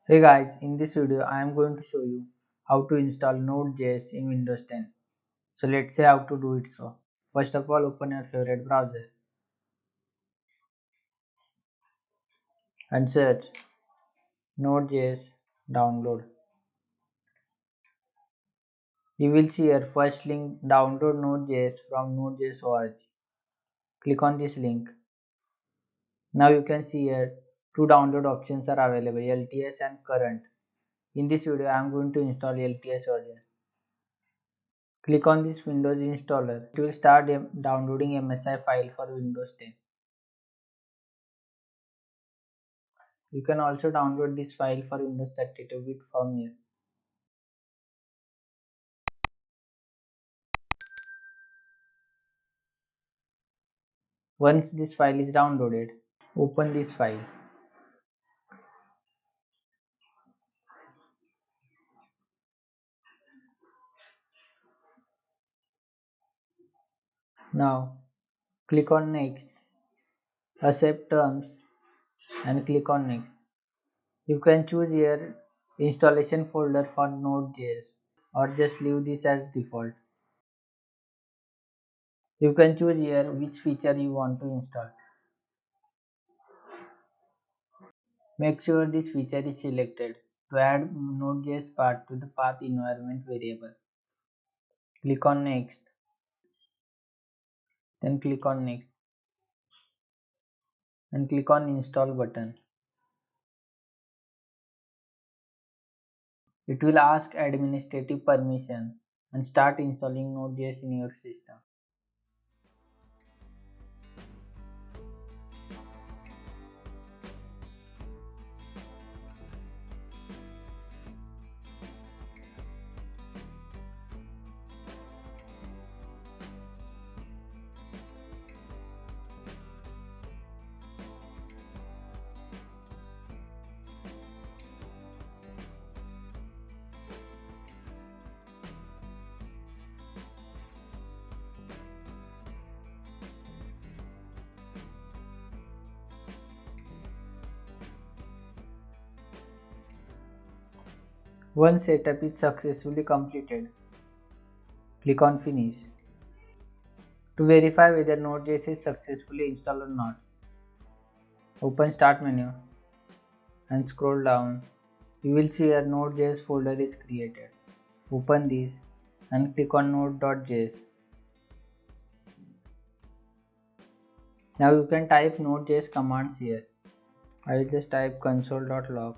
Hey guys, in this video I am going to show you how to install node.js in Windows 10. So let's see how to do it. First of all, open your favorite browser and search node.js download. You will see your first link, download node.js from node.js.org. Click on this link. Now you can see here two download options are available, LTS and current. In this video I am going to install LTS version. Click on this Windows installer. It will start downloading MSI file for Windows 10. You can also download this file for Windows 32-bit from here. Once this file is downloaded, open this file. Now click on next, accept terms and click on next. You can choose here installation folder for node.js or just leave this as default. You can choose here which feature you want to install. Make sure this feature is selected to add node.js part to the path environment variable. Click on next, then click on next and click on install button. It will ask administrative permission and start installing Node.js in your system. Once setup is successfully completed, click on Finish. To verify whether Node.js is successfully installed or not, open Start menu and scroll down. You will see a Node.js folder is created. Open this and click on node.js. Now you can type Node.js commands here. I will just type console.log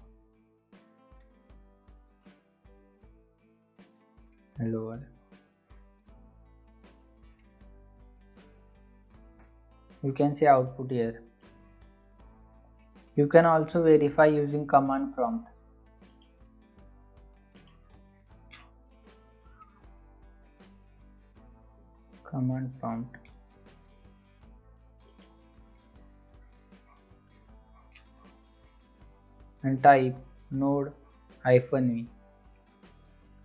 hello world. You can see output here. You can also verify using command prompt. Command prompt. And type node-v.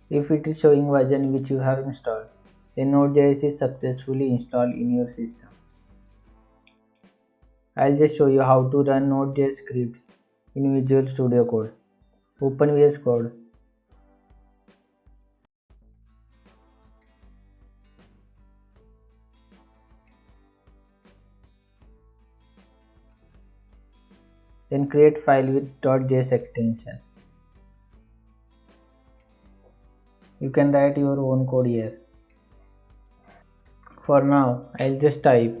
If it is showing version which you have installed, then Node.js is successfully installed in your system. I'll just show you how to run Node.js scripts in Visual Studio Code. Open vscode. Then create file with .js extension. You can write your own code here. For now, I'll just type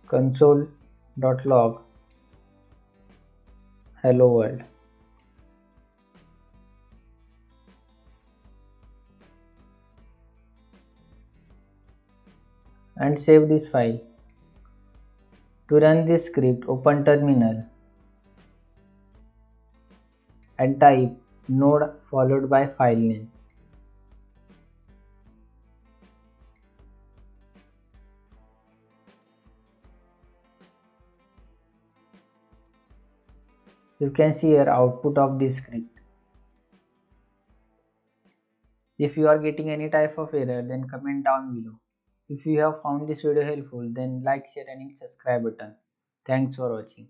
console.log hello world. And save this file. To run this script, open terminal and type node followed by file name. You can see here output of this script. If you are getting any type of error, then comment down below. If you have found this video helpful, then like, share and hit subscribe button. Thanks for watching.